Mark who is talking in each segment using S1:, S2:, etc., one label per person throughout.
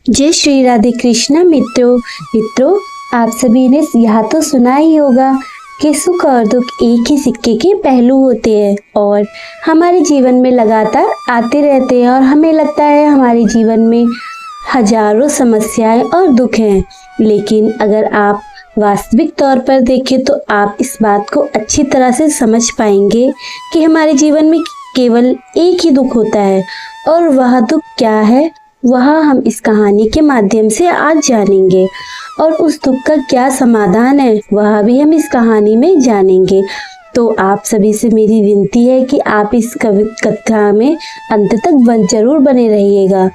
S1: जय श्री राधे कृष्ण। मित्रों, आप सभी ने यह तो सुना ही होगा कि सुख और दुख एक ही सिक्के के पहलू होते हैं और हमारे जीवन में लगातार आते रहते हैं और हमें लगता है हमारे जीवन में हजारों समस्याएं और दुख हैं। लेकिन अगर आप वास्तविक तौर पर देखें तो आप इस बात को अच्छी तरह से समझ पाएंगे कि हमारे जीवन में केवल एक ही दुख होता है और वह दुख क्या है वह हम इस कहानी के माध्यम से आज जानेंगे और उस दुख का क्या समाधान है वह भी हम इस कहानी में जानेंगे। तो आप सभी से मेरी विनती है कि आप इस कथा में अंत तक जरूर बने रहिएगा।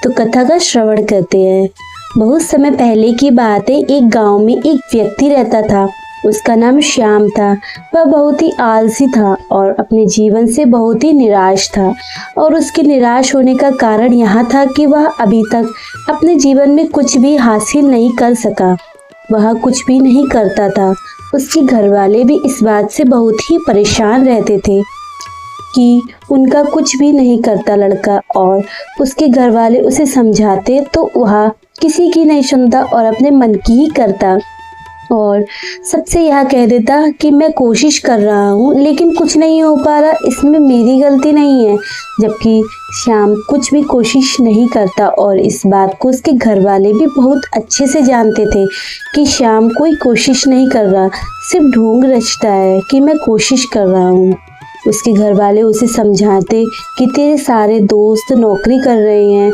S1: तो कथा का श्रवण करते हैं। बहुत समय पहले की बात है, एक गांव में एक व्यक्ति रहता था। उसका नाम श्याम था। वह बहुत ही आलसी था और अपने जीवन से बहुत ही निराश था और उसके निराश होने का कारण यह था कि वह अभी तक अपने जीवन में कुछ भी हासिल नहीं कर सका। वह कुछ भी नहीं करता था। उसके घर वाले भी इस बात से बहुत ही परेशान रहते थे कि उनका कुछ भी नहीं करता लड़का, और उसके घर वाले उसे समझाते तो वह किसी की नहीं सुनता और अपने मन की ही करता और सबसे यह कह देता कि मैं कोशिश कर रहा हूँ लेकिन कुछ नहीं हो पा रहा, इसमें मेरी गलती नहीं है। जबकि श्याम कुछ भी कोशिश नहीं करता और इस बात को उसके घर वाले भी बहुत अच्छे से जानते थे कि श्याम कोई कोशिश नहीं कर रहा, सिर्फ ढोंग रचता है कि मैं कोशिश कर रहा हूँ। उसके घर वाले उसे समझाते कि तेरे सारे दोस्त नौकरी कर रहे हैं,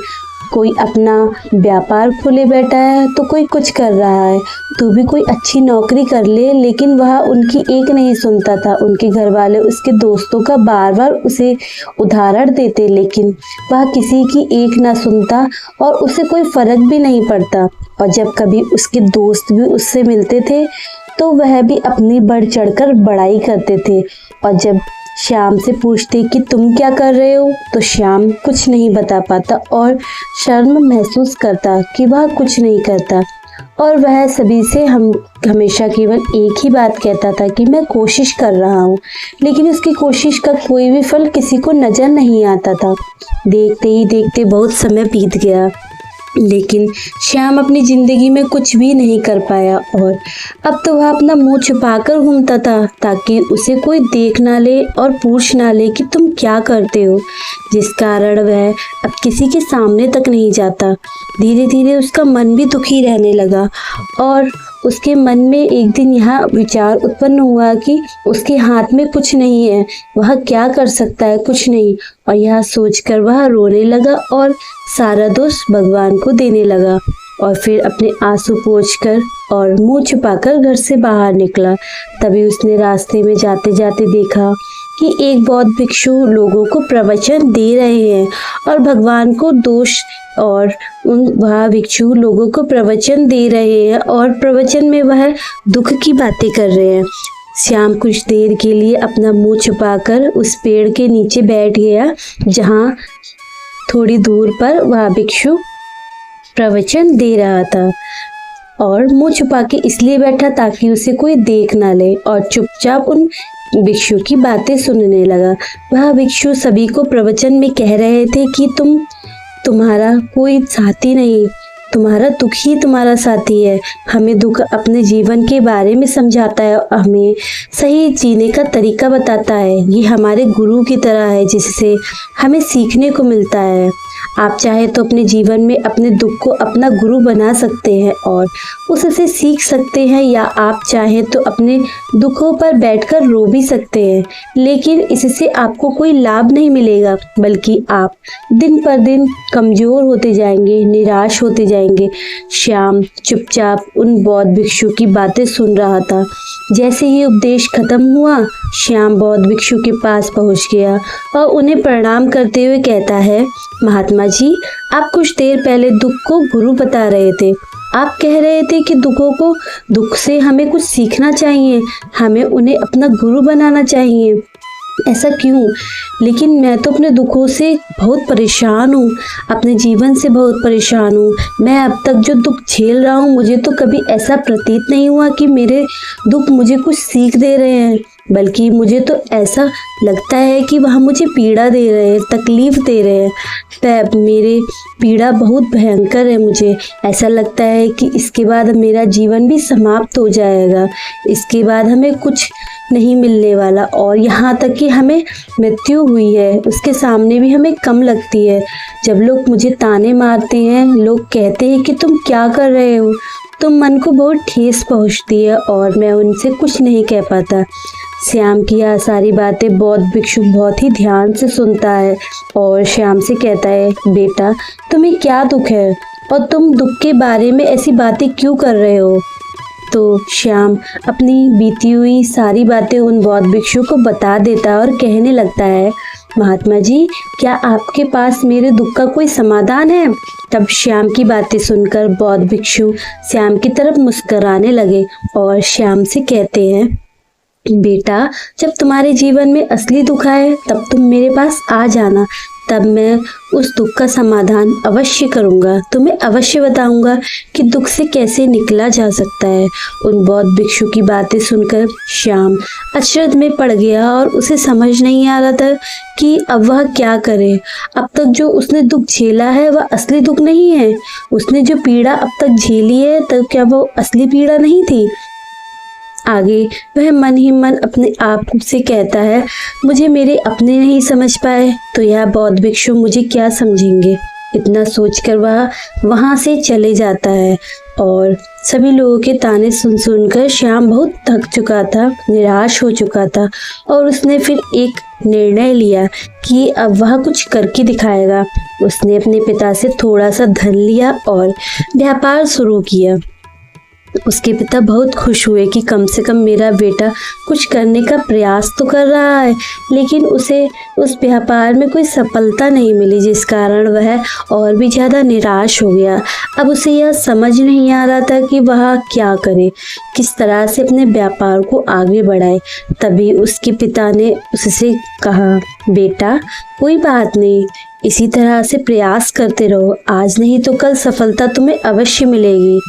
S1: कोई अपना व्यापार खोले बैठा है तो कोई कुछ कर रहा है, तू भी कोई अच्छी नौकरी कर ले। लेकिन वह उनकी एक नहीं सुनता था। उनके घर वाले उसके दोस्तों का बार बार उसे उदाहरण देते लेकिन वह किसी की एक ना सुनता और उसे कोई फर्क भी नहीं पड़ता। और जब कभी उसके दोस्त भी उससे मिलते थे तो वह भी अपनी बढ़ चढ़कर बड़ाई करते थे। और जब श्याम से पूछते कि तुम क्या कर रहे हो तो श्याम कुछ नहीं बता पाता और शर्म महसूस करता कि वह कुछ नहीं करता और वह सभी से हमेशा केवल एक ही बात कहता था कि मैं कोशिश कर रहा हूँ। लेकिन उसकी कोशिश का कोई भी फल किसी को नजर नहीं आता था। देखते ही देखते बहुत समय बीत गया लेकिन श्याम अपनी जिंदगी में कुछ भी नहीं कर पाया और अब तो वह अपना मुंह छुपाकर घूमता था ताकि उसे कोई देख ना ले और पूछ ना ले कि तुम क्या करते हो, जिस कारण वह अब किसी के सामने तक नहीं जाता। धीरे धीरे उसका मन भी दुखी रहने लगा और उसके मन में एक दिन यह विचार उत्पन्न हुआ कि उसके हाथ में कुछ नहीं है, वह क्या कर सकता है, कुछ नहीं। और यह सोचकर वह रोने लगा और सारा दोष भगवान को देने लगा और फिर अपने आंसू पोंछकर और मुंह छुपाकर घर से बाहर निकला। तभी उसने रास्ते में जाते जाते देखा कि एक बौद्ध भिक्षु लोगों को प्रवचन दे रहे हैं और भगवान को दोष और वह भिक्षु लोगों को प्रवचन दे रहे हैं और प्रवचन में वह दुख की बातें कर रहे हैं। श्याम कुछ देर के लिए अपना मुंह छुपाकर उस पेड़ के नीचे बैठ गया जहां थोड़ी दूर पर वह भिक्षु प्रवचन दे रहा था और मुंह छुपा के इसलिए बैठा ताकि उसे कोई देख ना ले और चुपचाप उन भिक्षु की बातें सुनने लगा। वह भिक्षु सभी को प्रवचन में कह रहे थे कि तुम्हारा कोई साथी नहीं, तुम्हारा दुख ही तुम्हारा साथी है। हमें दुख अपने जीवन के बारे में समझाता है और हमें सही जीने का तरीका बताता है। ये हमारे गुरु की तरह है जिससे हमें सीखने को मिलता है। आप चाहे तो अपने जीवन में अपने दुख को अपना गुरु बना सकते हैं और उससे सीख सकते हैं, या आप चाहे तो अपने दुखों पर बैठकर रो भी सकते हैं। लेकिन इससे आपको कोई लाभ नहीं मिलेगा, बल्कि आप दिन पर दिन कमजोर होते जाएंगे, निराश होते जाएंगे। श्याम चुपचाप उन बौद्ध भिक्षु की बातें सुन रहा था। जैसे ही उपदेश खत्म हुआ, श्याम बौद्ध भिक्षु के पास पहुंच गया और उन्हें प्रणाम करते हुए कहता है, महात्मा जी, आप कुछ देर पहले दुख को गुरु बता रहे थे। आप कह रहे थे कि दुख से हमें कुछ सीखना चाहिए, हमें उन्हें अपना गुरु बनाना चाहिए। ऐसा क्यों? लेकिन मैं तो अपने दुखों से बहुत परेशान हूँ, अपने जीवन से बहुत परेशान हूँ। मैं अब तक जो दुख झेल रहा हूँ, मुझे तो कभी ऐसा प्रतीत नहीं हुआ कि मेरे दुख मुझे कुछ सीख दे रहे हैं। बल्कि मुझे तो ऐसा लगता है कि वह मुझे पीड़ा दे रहे हैं, तकलीफ दे रहे हैं। मेरे पीड़ा बहुत भयंकर है। मुझे ऐसा लगता है कि इसके बाद मेरा जीवन भी समाप्त हो जाएगा, इसके बाद हमें कुछ नहीं मिलने वाला, और यहाँ तक कि हमें मृत्यु हुई है उसके सामने भी हमें कम लगती है। जब लोग मुझे ताने मारते हैं, लोग कहते हैं कि तुम क्या कर रहे हो, तो मन को बहुत ठेस पहुँचती है और मैं उनसे कुछ नहीं कह पाता। श्याम की यह सारी बातें बौद्ध भिक्षु बहुत ही ध्यान से सुनता है और श्याम से कहता है, बेटा तुम्हें क्या दुख है और तुम दुख के बारे में ऐसी बातें क्यों कर रहे हो। तो श्याम अपनी बीती हुई सारी बातें उन बौद्ध भिक्षु को बता देता है और कहने लगता है, महात्मा जी क्या आपके पास मेरे दुख का कोई समाधान है। तब श्याम की बातें सुनकर बौद्ध भिक्षु श्याम की तरफ मुस्कुराने लगे और श्याम से कहते हैं, बेटा जब तुम्हारे जीवन में असली दुख आए तब तुम मेरे पास आ जाना, तब मैं उस दुख का समाधान अवश्य करूँगा। तुम्हें अवश्य बताऊँगा कि दुख से कैसे निकला जा सकता है। उन बौद्ध भिक्षु की बातें सुनकर श्याम अचरज में पड़ गया और उसे समझ नहीं आ रहा था कि अब वह क्या करे। अब तक जो उसने दुख झेला है वह असली दुख नहीं है। उसने जो पीड़ा अब तक झेली है तब क्या वो असली पीड़ा नहीं थी। आगे वह मन ही मन अपने आप से कहता है, मुझे मेरे अपने नहीं समझ पाए तो यह बौद्ध भिक्षु मुझे क्या समझेंगे। इतना सोचकर वह वहाँ से चले जाता है और सभी लोगों के ताने सुन सुनकर श्याम बहुत थक चुका था, निराश हो चुका था और उसने फिर एक निर्णय लिया कि अब वह कुछ करके दिखाएगा। उसने अपने पिता से थोड़ा सा धन लिया और व्यापार शुरू किया। उसके पिता बहुत खुश हुए कि कम से कम मेरा बेटा कुछ करने का प्रयास तो कर रहा है, लेकिन उसे उस व्यापार में कोई सफलता नहीं मिली, जिस कारण वह और भी ज़्यादा निराश हो गया। अब उसे यह समझ नहीं आ रहा था कि वह क्या करे, किस तरह से अपने व्यापार को आगे बढ़ाए। तभी उसके पिता ने उससे कहा, बेटा कोई बात नहीं, इसी तरह से प्रयास करते रहो, आज नहीं तो कल सफलता तुम्हें अवश्य मिलेगी।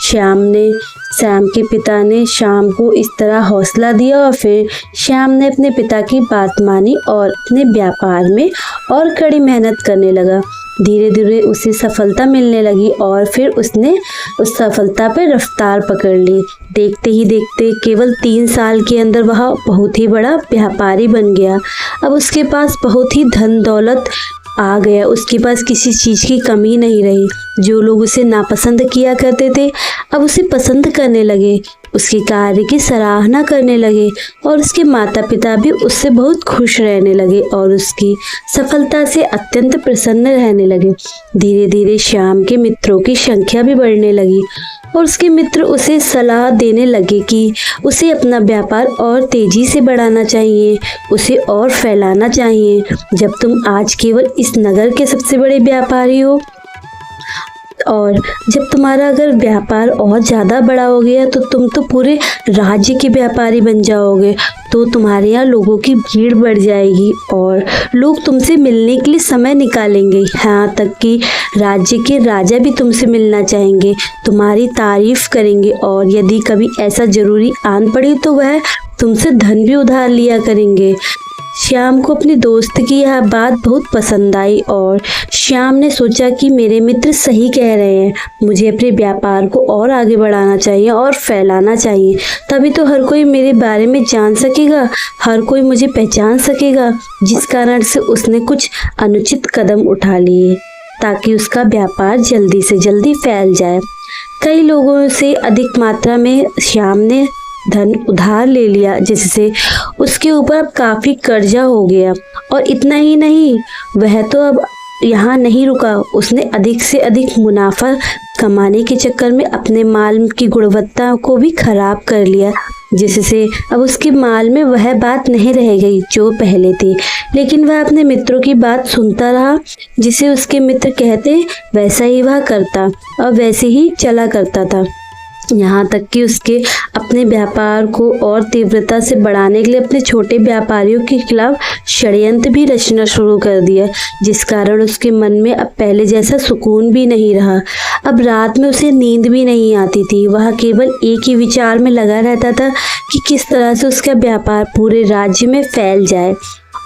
S1: श्याम के पिता ने श्याम को इस तरह हौसला दिया और फिर श्याम ने अपने पिता की बात मानी और अपने व्यापार में और कड़ी मेहनत करने लगा। धीरे धीरे उसे सफलता मिलने लगी और फिर उसने उस सफलता पर रफ्तार पकड़ ली। देखते ही देखते केवल 3 साल के अंदर वह बहुत ही बड़ा व्यापारी बन गया। अब उसके पास बहुत ही धन दौलत आ गया, उसके पास किसी चीज़ की कमी नहीं रही। जो लोग उसे नापसंद किया करते थे अब उसे पसंद करने लगे, उसके कार्य की सराहना करने लगे और उसके माता पिता भी उससे बहुत खुश रहने लगे और उसकी सफलता से अत्यंत प्रसन्न रहने लगे। धीरे धीरे श्याम के मित्रों की संख्या भी बढ़ने लगी और उसके मित्र उसे सलाह देने लगे कि उसे अपना व्यापार और तेजी से बढ़ाना चाहिए, उसे और फैलाना चाहिए। जब तुम आज केवल इस नगर के सबसे बड़े व्यापारी हो और जब तुम्हारा अगर व्यापार और ज़्यादा बड़ा हो गया तो तुम तो पूरे राज्य के व्यापारी बन जाओगे, तो तुम्हारे यहाँ लोगों की भीड़ बढ़ जाएगी और लोग तुमसे मिलने के लिए समय निकालेंगे। यहाँ तक कि राज्य के राजा भी तुमसे मिलना चाहेंगे, तुम्हारी तारीफ करेंगे और यदि कभी ऐसा ज़रूरी आन पड़ी तो वह तुमसे धन भी उधार लिया करेंगे। श्याम को अपने दोस्त की यह बात बहुत पसंद आई और श्याम ने सोचा कि मेरे मित्र सही कह रहे हैं, मुझे अपने व्यापार को और आगे बढ़ाना चाहिए और फैलाना चाहिए, तभी तो हर कोई मेरे बारे में जान सकेगा, हर कोई मुझे पहचान सकेगा। जिस कारण से उसने कुछ अनुचित कदम उठा लिए ताकि उसका व्यापार जल्दी से जल्दी फैल जाए। कई लोगों से अधिक मात्रा में श्याम ने धन उधार ले लिया, जिससे उसके ऊपर अब काफ़ी कर्जा हो गया। और इतना ही नहीं, वह तो अब यहाँ नहीं रुका, उसने अधिक से अधिक मुनाफा कमाने के चक्कर में अपने माल की गुणवत्ता को भी खराब कर लिया, जिससे अब उसके माल में वह बात नहीं रह गई जो पहले थी। लेकिन वह अपने मित्रों की बात सुनता रहा, जिसे उसके मित्र कहते वैसा ही वह करता और वैसे ही चला करता था। यहाँ तक कि उसके अपने व्यापार को और तीव्रता से बढ़ाने के लिए अपने छोटे व्यापारियों के खिलाफ षड्यंत्र भी रचना शुरू कर दिया, जिस कारण उसके मन में अब पहले जैसा सुकून भी नहीं रहा। अब रात में उसे नींद भी नहीं आती थी। वह केवल एक ही विचार में लगा रहता था कि किस तरह से उसका व्यापार पूरे राज्य में फैल जाए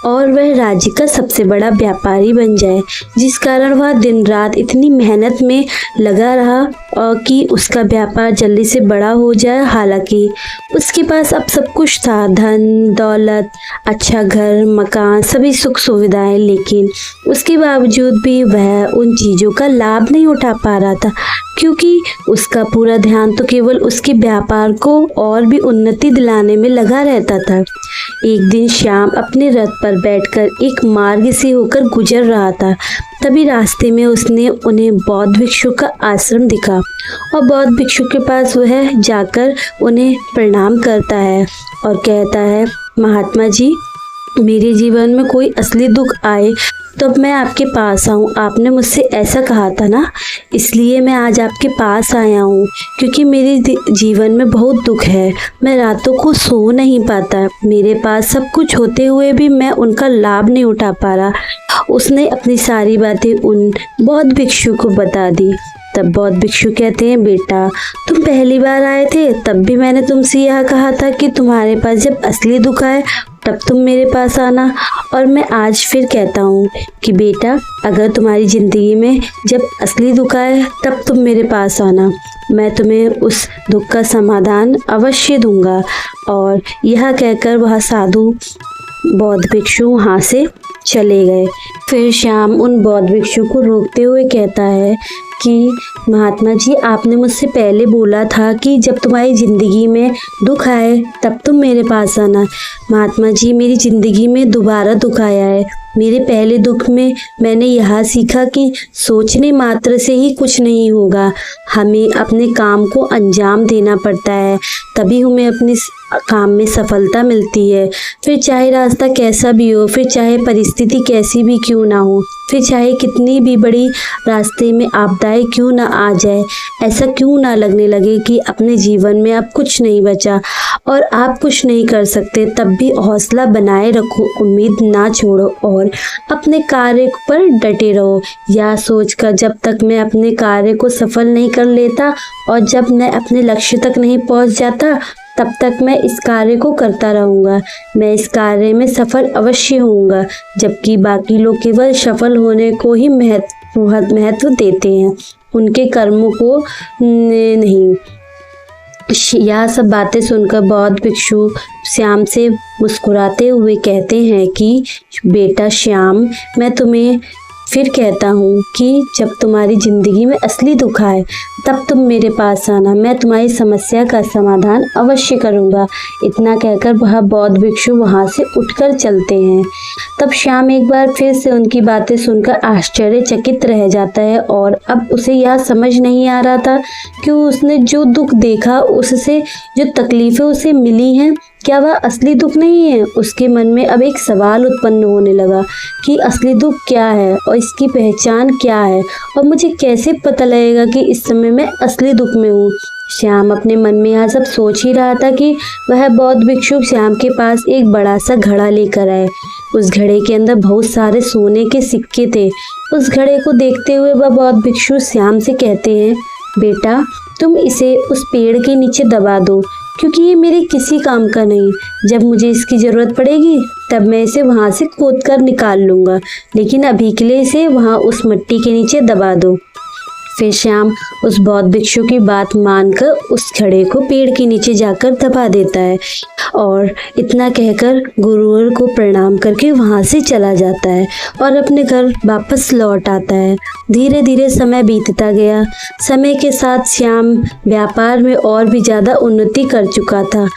S1: और वह राज्य का सबसे बड़ा व्यापारी बन जाए, जिस कारण वह दिन रात इतनी मेहनत में लगा रहा और कि उसका व्यापार जल्दी से बड़ा हो जाए। हालांकि उसके पास अब सब कुछ था, धन दौलत, अच्छा घर मकान, सभी सुख सुविधाएं, लेकिन उसके बावजूद भी वह उन चीज़ों का लाभ नहीं उठा पा रहा था, क्योंकि उसका पूरा ध्यान तो केवल उसके व्यापार को और भी उन्नति दिलाने में लगा रहता था। एक दिन श्याम अपने रथ पर बैठकर एक मार्ग से होकर गुजर रहा था। तभी रास्ते में उसने उन्हें बौद्ध भिक्षु का आश्रम दिखा और बौद्ध भिक्षु के पास वह जाकर उन्हें प्रणाम करता है और कहता है, महात्मा जी, मेरे जीवन में कोई असली दुख आए तो अब मैं आपके पास आऊँ। आपने मुझसे ऐसा कहा था ना, इसलिए मैं आज आपके पास आया हूँ, क्योंकि मेरे जीवन में बहुत दुख है। मैं रातों को सो नहीं पाता। मेरे पास सब कुछ होते हुए भी मैं उनका लाभ नहीं उठा पा रहा। उसने अपनी सारी बातें उन बौद्ध भिक्षु को बता दी। तब बौद्ध भिक्षु कहते हैं, बेटा, तुम पहली बार आए थे तब भी मैंने तुमसे यह कहा था कि तुम्हारे पास जब असली दुख आए तब तुम मेरे पास आना, और मैं आज फिर कहता हूँ कि बेटा, अगर तुम्हारी ज़िंदगी में जब असली दुख आए तब तुम मेरे पास आना। मैं तुम्हें उस दुख का समाधान अवश्य दूंगा। और यह कहकर वह साधु बौद्ध भिक्षु वहाँ से चले गए। फिर श्याम उन बौद्ध भिक्षु को रोकते हुए कहता है कि महात्मा जी, आपने मुझसे पहले बोला था कि जब तुम्हारी ज़िंदगी में दुख आए तब तुम मेरे पास आना। महात्मा जी, मेरी ज़िंदगी में दोबारा दुख आया है। मेरे पहले दुख में मैंने यह सीखा कि सोचने मात्र से ही कुछ नहीं होगा। हमें अपने काम को अंजाम देना पड़ता है, तभी हमें अपने काम में सफलता मिलती है। फिर चाहे रास्ता कैसा भी हो, फिर चाहे परिस्थिति कैसी भी क्यों ना हो, फिर चाहे कितनी भी बड़ी रास्ते में आपदाएं क्यों ना आ जाए, ऐसा क्यों ना लगने लगे कि अपने जीवन में अब कुछ नहीं बचा और आप कुछ नहीं कर सकते, तब भी हौसला बनाए रखो, उम्मीद ना छोड़ो और अपने कार्य पर डटे रहो। यह सोचकर जब तक मैं अपने कार्य को सफल नहीं कर लेता और जब मैं अपने लक्ष्य तक नहीं पहुंच जाता, तब तक मैं इस कार्य को करता रहूँगा। मैं इस कार्य में सफल अवश्य होऊंगा, जबकि बाकी लोग केवल सफल होने को ही महत्व देते हैं, उनके कर्मों को नहीं। यह सब बातें सुनकर बौद्ध भिक्षु श्याम से मुस्कुराते हुए कहते हैं कि बेटा श्याम, मैं तुम्हें फिर कहता हूँ कि जब तुम्हारी ज़िंदगी में असली दुख आए तब तुम मेरे पास आना। मैं तुम्हारी समस्या का समाधान अवश्य करूँगा। इतना कहकर वह बौद्ध भिक्षु वहाँ से उठकर चलते हैं। तब श्याम एक बार फिर से उनकी बातें सुनकर आश्चर्यचकित रह जाता है और अब उसे यह समझ नहीं आ रहा था कि उसने जो दुख देखा, उससे जो तकलीफ़ें उसे मिली हैं, क्या वह असली दुख नहीं है। उसके मन में अब एक सवाल उत्पन्न होने लगा कि असली दुख क्या है और इसकी पहचान क्या है और मुझे कैसे पता लगेगा कि इस समय मैं असली दुख में हूँ। श्याम अपने मन में यह सब सोच ही रहा था कि वह बौद्ध भिक्षु श्याम के पास एक बड़ा सा घड़ा लेकर आए। उस घड़े के अंदर बहुत सारे सोने के सिक्के थे। उस घड़े को देखते हुए वह बौद्ध भिक्षु श्याम से कहते हैं, बेटा, तुम इसे उस पेड़ के नीचे दबा दो, क्योंकि ये मेरे किसी काम का नहीं। जब मुझे इसकी ज़रूरत पड़ेगी तब मैं इसे वहाँ से खोद कर निकाल लूँगा, लेकिन अभी के लिए इसे वहाँ उस मिट्टी के नीचे दबा दो। फिर श्याम उस बौद्ध भिक्षु की बात मानकर उस घड़े को पेड़ के नीचे जाकर दबा देता है और इतना कहकर गुरुवर को प्रणाम करके वहाँ से चला जाता है और अपने घर वापस लौट आता है। धीरे धीरे समय बीतता गया। समय के साथ श्याम व्यापार में और भी ज़्यादा उन्नति कर चुका था,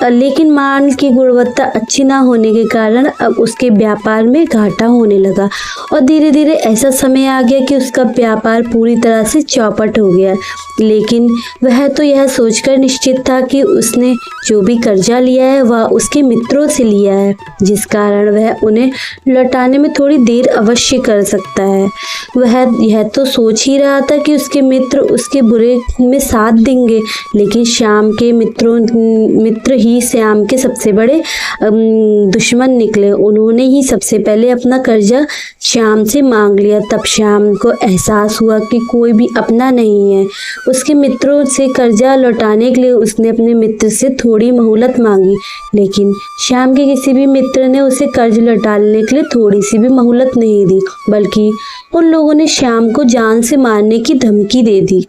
S1: लेकिन माल की गुणवत्ता अच्छी ना होने के कारण अब उसके व्यापार में घाटा होने लगा और धीरे धीरे ऐसा समय आ गया कि उसका व्यापार पूरी तरह से चौपट हो गया। लेकिन वह तो यह सोचकर निश्चित था कि उसने जो भी कर्जा लिया लिया है वह उसके मित्रों से लिया है, जिस कारण वह उन्हें लौटाने में थोड़ी देर अवश्य कर सकता है। वह यह तो सोच ही रहा था कि उसके मित्र उसके बुरे में साथ देंगे, लेकिन श्याम के मित्र ही श्याम के सबसे बड़े दुश्मन निकले। उन्होंने ही सबसे पहले अपना कर्जा श्याम से मांग लिया। तब श्याम को एहसास हुआ कि कोई भी अपना नहीं है। उसके मित्रों से कर्जा लौटाने के लिए उसने अपने मित्र से थोड़ी मोहलत मांगी, लेकिन श्याम के किसी भी मित्र ने उसे कर्ज लौटाने के लिए थोड़ी सी भी मोहलत नहीं दी, बल्कि उन लोगों ने श्याम को जान से मारने की धमकी दे दी।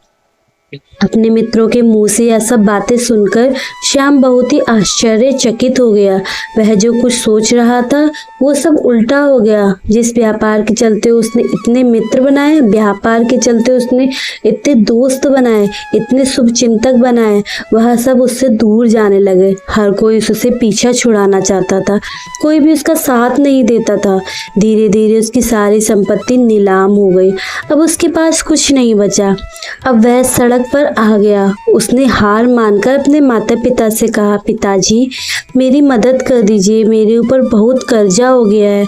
S1: अपने मित्रों के मुंह से यह सब बातें सुनकर श्याम बहुत ही आश्चर्यचकित हो गया। वह जो कुछ सोच रहा था वो सब उल्टा हो गया। जिस व्यापार के चलते उसने इतने मित्र बनाए, व्यापार के चलते उसने इतने दोस्त बनाए, इतने शुभचिंतक बनाए, वह सब उससे दूर जाने लगे। हर कोई उससे पीछा छुड़ाना चाहता था, कोई भी उसका साथ नहीं देता था। धीरे धीरे उसकी सारी संपत्ति नीलाम हो गई। अब उसके पास कुछ नहीं बचा। अब वह सड़क पर आ गया। उसने हार मानकर अपने माता पिता से कहा, पिताजी मेरी मदद कर दीजिए, मेरे ऊपर बहुत कर्जा हो गया है,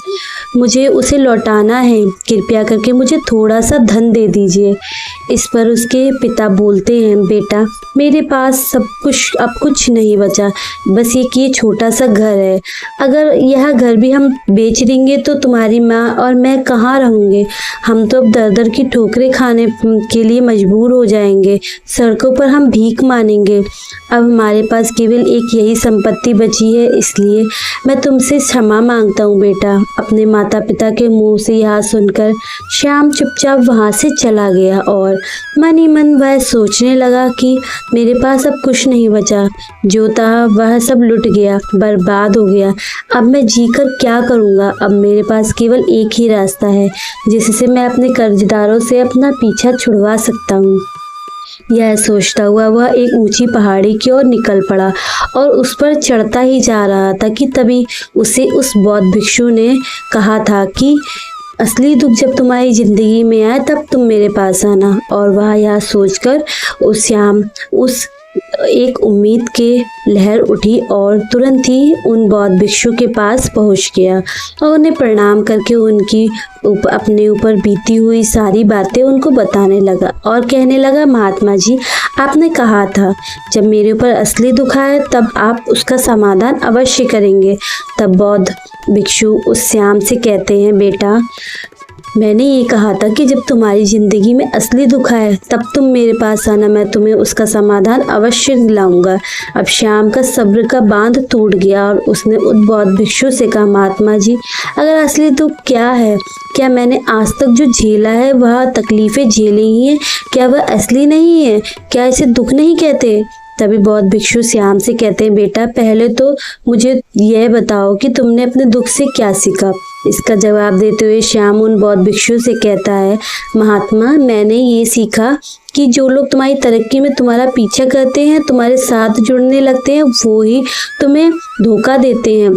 S1: मुझे उसे लौटाना है, कृपया करके मुझे थोड़ा सा धन दे दीजिए। इस पर उसके पिता बोलते हैं, बेटा मेरे पास सब कुछ अब कुछ नहीं बचा, बस ये छोटा सा घर है। अगर यह घर भी हम बेच देंगे तो तुम्हारी माँ और मैं कहाँ रहेंगे? हम तो अब दर दर की ठोकरें खाने के लिए मजबूर हो जाएंगे, सड़कों पर हम भीख मांगेंगे। अब हमारे पास केवल एक यही संपत्ति बची है, इसलिए मैं तुमसे क्षमा मांगता हूँ बेटा। अपने माता पिता के मुंह से यह सुनकर श्याम चुपचाप वहाँ से चला गया और मन ही मन वह सोचने लगा कि मेरे पास अब कुछ नहीं बचा, जो था वह सब लुट गया, बर्बाद हो गया। अब मैं जीकर क्या करूँगा? अब मेरे पास केवल एक ही रास्ता है जिससे मैं अपने कर्जदारों से अपना पीछा छुड़वा सकता हूँ। यह सोचता हुआ वह एक ऊंची पहाड़ी की ओर निकल पड़ा और उस पर चढ़ता ही जा रहा था कि तभी उसे उस बौद्ध भिक्षु ने कहा था कि असली दुख जब तुम्हारी जिंदगी में आए तब तुम मेरे पास आना। और वह यह सोचकर श्याम उस एक उम्मीद के लहर उठी और तुरंत ही उन बौद्ध भिक्षु के पास पहुंच गया और उन्हें प्रणाम करके उनकी अपने ऊपर बीती हुई सारी बातें उनको बताने लगा और कहने लगा, महात्मा जी आपने कहा था जब मेरे ऊपर असली दुख आए तब आप उसका समाधान अवश्य करेंगे। तब बौद्ध भिक्षु उस श्याम से कहते हैं, बेटा मैंने ये कहा था कि जब तुम्हारी जिंदगी में असली दुख आए तब तुम मेरे पास आना, मैं तुम्हें उसका समाधान अवश्य दिलाऊंगा। अब श्याम का सब्र का बांध टूट गया और उसने उस बौद्ध भिक्षु से कहा, महात्मा जी अगर असली दुख क्या है? क्या मैंने आज तक जो झेला है वह तकलीफें झेली ही हैं? क्या वह असली नहीं है? क्या इसे दुख नहीं कहते? तभी बौद्ध भिक्षु श्याम से कहते हैं, बेटा पहले तो मुझे यह बताओ कि तुमने अपने दुख से क्या सीखा। इसका जवाब देते हुए श्याम उन बौद्ध भिक्षु से कहता है, महात्मा मैंने ये सीखा कि जो लोग तुम्हारी तरक्की में तुम्हारा पीछा करते हैं, तुम्हारे साथ जुड़ने लगते हैं, वो ही तुम्हें धोखा देते हैं,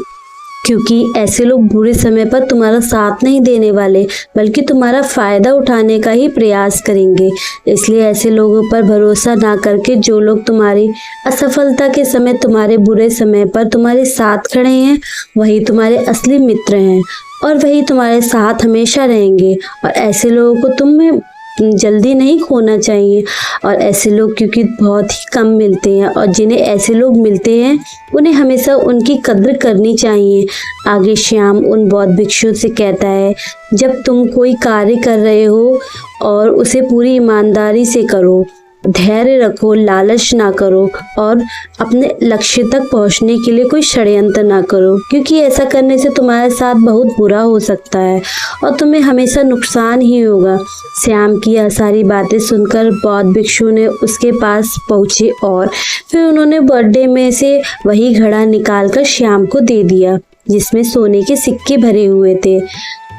S1: क्योंकि ऐसे लोग बुरे समय पर तुम्हारा साथ नहीं देने वाले बल्कि तुम्हारा फ़ायदा उठाने का ही प्रयास करेंगे। इसलिए ऐसे लोगों पर भरोसा ना करके जो लोग तुम्हारी असफलता के समय, तुम्हारे बुरे समय पर तुम्हारे साथ खड़े हैं, वही तुम्हारे असली मित्र हैं और वही तुम्हारे साथ हमेशा रहेंगे। और ऐसे लोगों को तुम्हें जल्दी नहीं खोना चाहिए। और ऐसे लोग क्योंकि बहुत ही कम मिलते हैं और जिन्हें ऐसे लोग मिलते हैं उन्हें हमेशा उनकी कद्र करनी चाहिए। आगे श्याम उन बौद्ध भिक्षु से कहता है, जब तुम कोई कार्य कर रहे हो और उसे पूरी ईमानदारी से करो, धैर्य रखो, लालच ना करो और अपने लक्ष्य तक पहुंचने के लिए कोई षड्यंत्र ना करो, क्योंकि ऐसा करने से तुम्हारे साथ बहुत बुरा हो सकता है और तुम्हें हमेशा नुकसान ही होगा। श्याम की यह सारी बातें सुनकर बौद्ध भिक्षु ने उसके पास पहुंचे और फिर उन्होंने बर्थडे में से वही घड़ा निकालकर श्याम को दे दिया जिसमें सोने के सिक्के भरे हुए थे।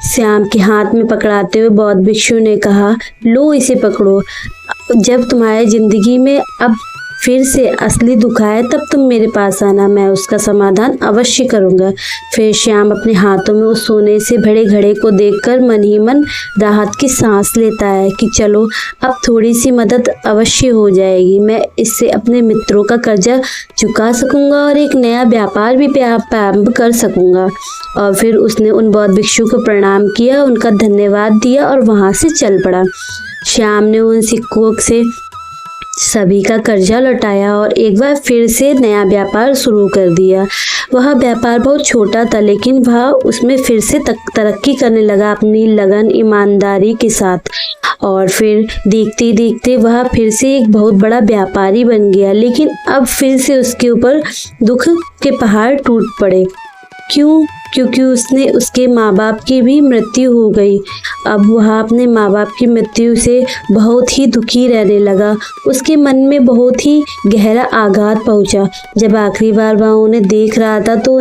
S1: श्याम के हाथ में पकड़ाते हुए बौद्ध भिक्षु ने कहा, लो इसे पकड़ो। जब तुम्हारी जिंदगी में अब फिर से असली दुख आए तब तुम मेरे पास आना, मैं उसका समाधान अवश्य करूँगा। फिर श्याम अपने हाथों में उस सोने से भरे घड़े को देखकर मन ही मन राहत की सांस लेता है कि चलो अब थोड़ी सी मदद अवश्य हो जाएगी। मैं इससे अपने मित्रों का कर्जा चुका सकूंगा और एक नया व्यापार भी प्रारंभ कर सकूंगा। और फिर उसने उन बौद्ध भिक्षु को प्रणाम किया, उनका धन्यवाद दिया और वहां से चल पड़ा। श्याम ने उन सिक्कों से सभी का कर्जा लौटाया और एक बार फिर से नया व्यापार शुरू कर दिया। वह व्यापार बहुत छोटा था, लेकिन वह उसमें फिर से तरक्की करने लगा अपनी लगन ईमानदारी के साथ। और फिर देखते देखते वह फिर से एक बहुत बड़ा व्यापारी बन गया। लेकिन अब फिर से उसके ऊपर दुख के पहाड़ टूट पड़े। क्यों? क्योंकि उसके माँ बाप की भी मृत्यु हो गई। अब वह अपने माँ बाप की मृत्यु से बहुत ही दुखी रहने लगा। उसके मन में बहुत ही गहरा आघात पहुंचा। जब आखिरी बार वह उन्हें देख रहा था तो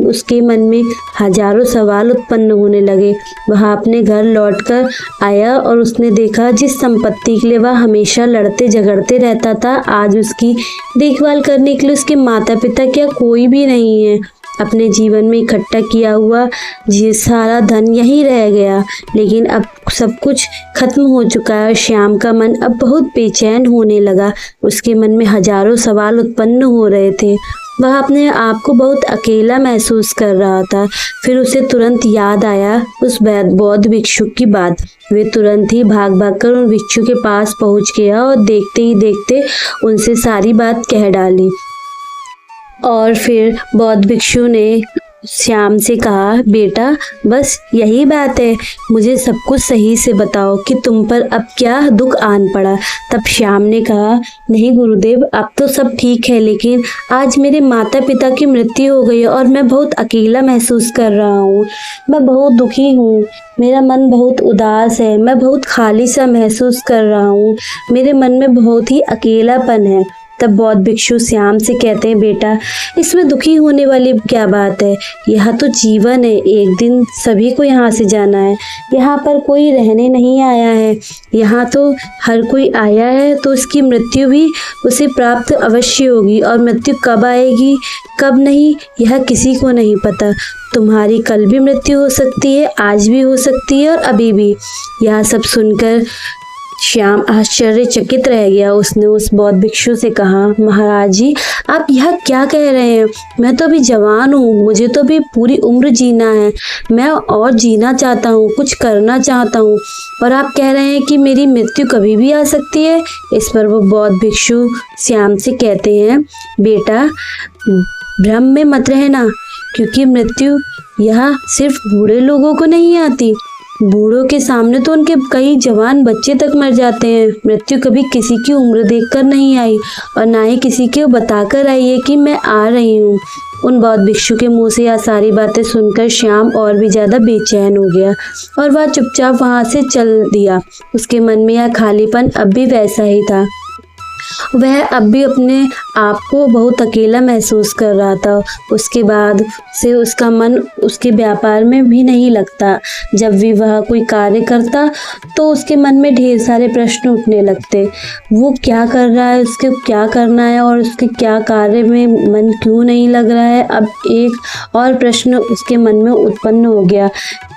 S1: उसके मन में हजारों सवाल उत्पन्न होने लगे। वह अपने घर लौटकर आया और उसने देखा जिस संपत्ति के लिए वह हमेशा लड़ते झगड़ते रहता था, आज उसकी देखभाल करने के लिए उसके माता पिता क्या कोई भी नहीं है। अपने जीवन में इकट्ठा किया हुआ सारा धन यहीं रह गया, लेकिन अब सब कुछ खत्म हो चुका है। श्याम का मन अब बहुत बेचैन होने लगा। उसके मन में हजारों सवाल उत्पन्न हो रहे थे। वह अपने आप को बहुत अकेला महसूस कर रहा था। फिर उसे तुरंत याद आया उस बौद्ध भिक्षु की बात। वे तुरंत ही भाग कर उन भिक्षु के पास पहुंच गया और देखते ही देखते उनसे सारी बात कह डाली। और फिर बौद्ध भिक्षु ने श्याम से कहा, बेटा बस यही बात है, मुझे सब कुछ सही से बताओ कि तुम पर अब क्या दुख आन पड़ा। तब श्याम ने कहा, नहीं गुरुदेव, अब तो सब ठीक है, लेकिन आज मेरे माता पिता की मृत्यु हो गई और मैं बहुत अकेला महसूस कर रहा हूँ। मैं बहुत दुखी हूँ, मेरा मन बहुत उदास है, मैं बहुत खाली सा महसूस कर रहा हूँ, मेरे मन में बहुत ही अकेलापन है। तब बौद्ध भिक्षु श्याम से कहते हैं, बेटा इसमें दुखी होने वाली क्या बात है, यह तो जीवन है, एक दिन सभी को यहाँ से जाना है। यहाँ पर कोई रहने नहीं आया है, यहाँ तो हर कोई आया है तो उसकी मृत्यु भी उसे प्राप्त अवश्य होगी। और मृत्यु कब आएगी कब नहीं यह किसी को नहीं पता। तुम्हारी कल भी मृत्यु हो सकती है, आज भी हो सकती है और अभी भी। यह सब सुनकर श्याम आश्चर्यचकित रह गया। उसने उस बौद्ध भिक्षु से कहा, महाराज जी आप यह क्या कह रहे हैं? मैं तो अभी जवान हूँ, मुझे तो अभी पूरी उम्र जीना है, मैं और जीना चाहता हूँ, कुछ करना चाहता हूँ, और आप कह रहे हैं कि मेरी मृत्यु कभी भी आ सकती है। इस पर वो बौद्ध भिक्षु श्याम से कहते हैं, बेटा भ्रम में मत रहना, क्योंकि मृत्यु यह सिर्फ बूढ़े लोगों को नहीं आती, बूढ़ों के सामने तो उनके कई जवान बच्चे तक मर जाते हैं। मृत्यु कभी किसी की उम्र देखकर नहीं आई और ना ही किसी को बताकर आई है कि मैं आ रही हूँ। उन बौद्ध भिक्षु के मुंह से यह सारी बातें सुनकर श्याम और भी ज्यादा बेचैन हो गया और वह चुपचाप वहां से चल दिया। उसके मन में यह खालीपन अब भी वैसा ही था। वह अब भी अपने आप को बहुत अकेला महसूस कर रहा था। उसके बाद से उसका मन उसके व्यापार में भी नहीं लगता। जब भी वह कोई कार्य करता तो उसके मन में ढेर सारे प्रश्न उठने लगते। वो क्या कर रहा है, उसके क्या करना है और उसके क्या कार्य में मन क्यों नहीं लग रहा है। अब एक और प्रश्न उसके मन में उत्पन्न हो गया,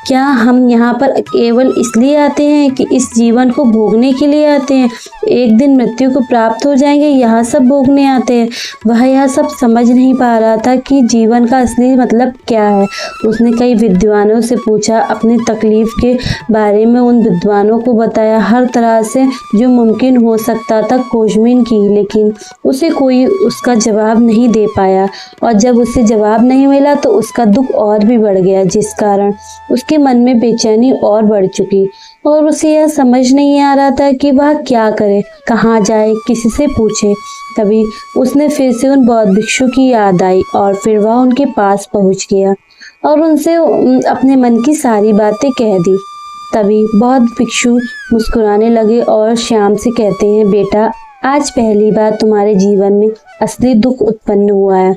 S1: क्या हम यहाँ पर केवल इसलिए आते हैं कि इस जीवन को भोगने के लिए आते हैं? एक दिन मृत्यु को प्राप्त हो जाएंगे, यह सब भोगने आते हैं। वह यह सब समझ नहीं पा रहा था कि जीवन का असली मतलब क्या है। उसने कई विद्वानों से पूछा, अपनी तकलीफ के बारे में उन विद्वानों को बताया, हर तरह से जो मुमकिन हो सकता था खोजबीन की, लेकिन उसे कोई उसका जवाब नहीं दे पाया। और जब उसे जवाब नहीं मिला तो उसका दुख और भी बढ़ गया, जिस कारण उसके मन में बेचैनी और बढ़ चुकी और उसे यह समझ नहीं आ रहा था कि वह क्या करे, कहाँ जाए, किसी से पूछे। तभी उसने फिर से उन बौद्ध भिक्षु की याद आई और फिर वह उनके पास पहुंच गया और उनसे अपने मन की सारी बातें कह दी। तभी बौद्ध भिक्षु मुस्कुराने लगे और श्याम से कहते हैं, बेटा आज पहली बार तुम्हारे जीवन में असली दुख उत्पन्न हुआ है।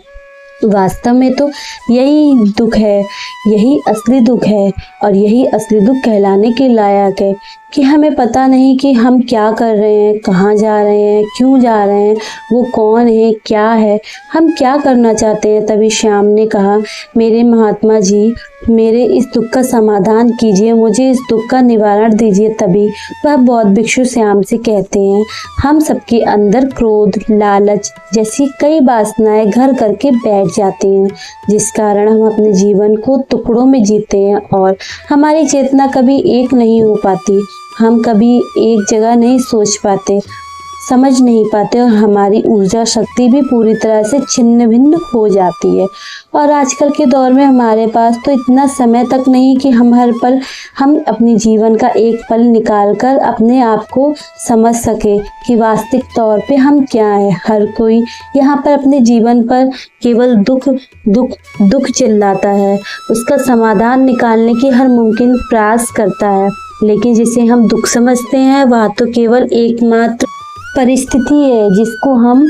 S1: वास्तव में तो यही दुख है, यही असली दुख है और यही असली दुख कहलाने के लायक है। कि हमें पता नहीं कि हम क्या कर रहे हैं, कहाँ जा रहे हैं, क्यों जा रहे हैं, वो कौन है, क्या है, हम क्या करना चाहते हैं। तभी श्याम ने कहा, मेरे महात्मा जी, मेरे इस दुख का समाधान कीजिए, मुझे इस दुख का निवारण दीजिए। तभी वह बौद्ध भिक्षु श्याम से कहते हैं, हम सबके अंदर क्रोध, लालच जैसी कई वासनाएं घर करके बैठ जाती हैं, जिस कारण हम अपने जीवन को टुकड़ों में जीते हैं और हमारी चेतना कभी एक नहीं हो पाती। हम कभी एक जगह नहीं सोच पाते, समझ नहीं पाते और हमारी ऊर्जा शक्ति भी पूरी तरह से छिन्न भिन्न हो जाती है। और आजकल के दौर में हमारे पास तो इतना समय तक नहीं कि हम हर पल हम अपने जीवन का एक पल निकाल कर अपने आप को समझ सके कि वास्तविक तौर पे हम क्या है। हर कोई यहाँ पर अपने जीवन पर केवल दुख दुख दुख चिल्लाता है, उसका समाधान निकालने की हर मुमकिन प्रयास करता है, लेकिन जिसे हम दुख समझते हैं वह तो केवल एकमात्र परिस्थिति है जिसको हम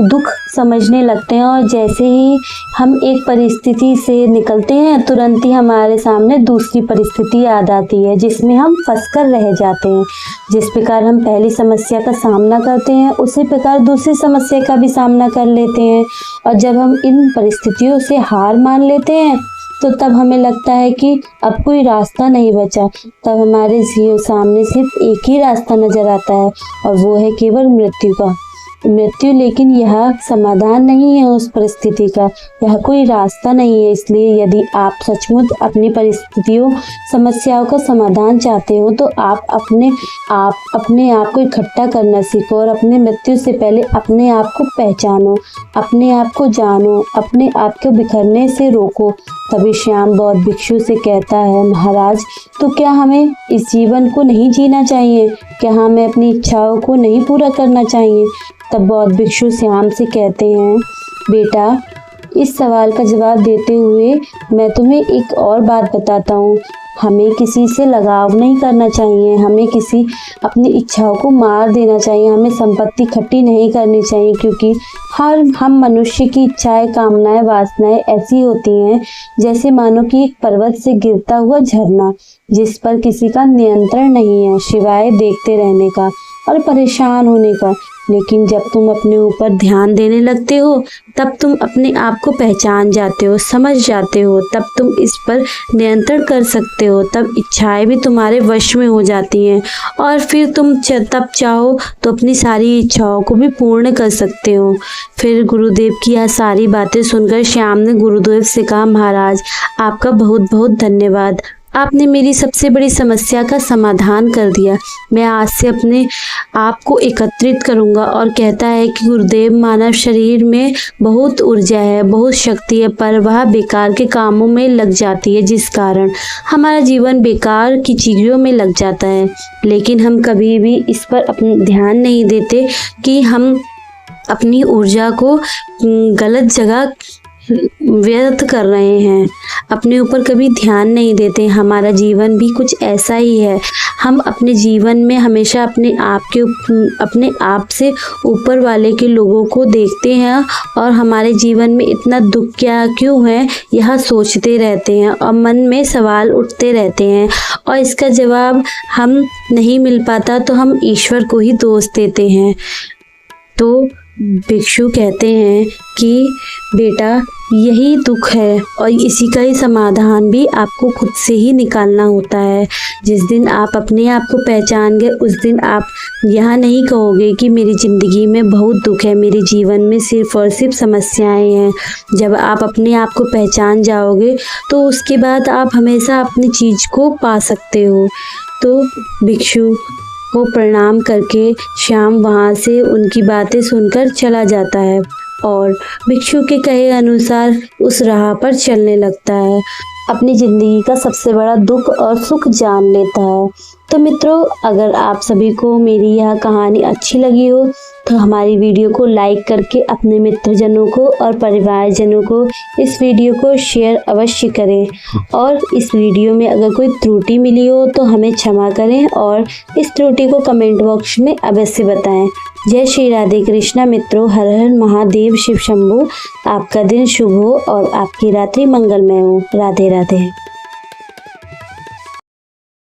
S1: दुख समझने लगते हैं। और जैसे ही हम एक परिस्थिति से निकलते हैं, तुरंत ही हमारे सामने दूसरी परिस्थिति आ जाती है जिसमें हम फंसकर रह जाते हैं। जिस प्रकार हम पहली समस्या का सामना करते हैं, उसी प्रकार दूसरी समस्या का भी सामना कर लेते हैं। और जब हम इन परिस्थितियों से हार मान लेते हैं तो तब हमें लगता है कि अब कोई रास्ता नहीं बचा। तब हमारे सामने सिर्फ एक ही रास्ता नजर आता है और वो है केवल मृत्यु का। मृत्यु, लेकिन यह समाधान नहीं है उस परिस्थिति का, यह कोई रास्ता नहीं है। इसलिए यदि आप सचमुच अपनी परिस्थितियों, समस्याओं का समाधान चाहते हो तो आप अपने आप को इकट्ठा करना सीखो और अपने मृत्यु से पहले अपने आप को पहचानो, अपने आप को जानो, अपने आप को बिखरने से रोको। तभी श्याम बौद्ध भिक्षु से कहता है, महाराज, तो क्या हमें इस जीवन को नहीं जीना चाहिए? क्या हमें अपनी इच्छाओं को नहीं पूरा करना चाहिए? तब बौद्ध भिक्षु श्याम से कहते हैं, बेटा, इस सवाल का जवाब देते हुए मैं तुम्हें एक और बात बताता हूँ। हमें किसी से लगाव नहीं करना चाहिए, हमें किसी अपनी इच्छाओं को मार देना चाहिए, हमें संपत्ति इकट्ठी नहीं करनी चाहिए, क्योंकि हम मनुष्य की इच्छाएं, कामनाएं, वासनाएं ऐसी होती हैं जैसे मानो कि एक पर्वत से गिरता हुआ झरना, जिस पर किसी का नियंत्रण नहीं है सिवाय देखते रहने का और परेशान होने का। लेकिन जब तुम अपने ऊपर ध्यान देने लगते हो, तब तुम अपने आप को पहचान जाते हो, समझ जाते हो, तब तुम इस पर नियंत्रण कर सकते हो, तब इच्छाएं भी तुम्हारे वश में हो जाती हैं और फिर तुम तब चाहो तो अपनी सारी इच्छाओं को भी पूर्ण कर सकते हो। फिर गुरुदेव की यह सारी बातें सुनकर श्याम ने गुरुदेव से कहा, महाराज, आपका बहुत बहुत धन्यवाद, आपने मेरी सबसे बड़ी समस्या का समाधान कर दिया। मैं आज से अपने आप को एकत्रित करूंगा। और कहता है कि गुरुदेव, मानव शरीर में बहुत ऊर्जा है, बहुत शक्ति है, पर वह बेकार के कामों में लग जाती है, जिस कारण हमारा जीवन बेकार की चीज़ों में लग जाता है। लेकिन हम कभी भी इस पर अपना ध्यान नहीं देते कि हम अपनी ऊर्जा को गलत जगह व्यर्थ कर रहे हैं, अपने ऊपर कभी ध्यान नहीं देते। हमारा जीवन भी कुछ ऐसा ही है। हम अपने जीवन में हमेशा अपने आप से ऊपर वाले के लोगों को देखते हैं और हमारे जीवन में इतना दुख क्यों है यह सोचते रहते हैं और मन में सवाल उठते रहते हैं, और इसका जवाब हम नहीं मिल पाता तो हम ईश्वर को ही दोष देते हैं। तो भिक्षु कहते हैं कि बेटा, यही दुख है और इसी का ही समाधान भी आपको खुद से ही निकालना होता है। जिस दिन आप अपने आप को पहचान गए, उस दिन आप यह नहीं कहोगे कि मेरी ज़िंदगी में बहुत दुख है, मेरे जीवन में सिर्फ और सिर्फ समस्याएं हैं। जब आप अपने आप को पहचान जाओगे तो उसके बाद आप हमेशा अपनी चीज़ को पा सकते हो। तो भिक्षु को प्रणाम करके श्याम वहाँ से उनकी बातें सुनकर चला जाता है और भिक्षु के कहे अनुसार उस राह पर चलने लगता है। अपनी ज़िंदगी का सबसे बड़ा दुख और सुख जान लेता है। तो मित्रों, अगर आप सभी को मेरी यह कहानी अच्छी लगी हो तो हमारी वीडियो को लाइक करके अपने मित्रजनों को और परिवारजनों को इस वीडियो को शेयर अवश्य करें। और इस वीडियो में अगर कोई त्रुटि मिली हो तो हमें क्षमा करें और इस त्रुटि को कमेंट बॉक्स में अवश्य बताएं। जय श्री राधे कृष्णा मित्रों, हर हर महादेव, शिव शंभू। आपका दिन शुभ हो और आपकी रात्रि मंगलमय हो। राधे राधे।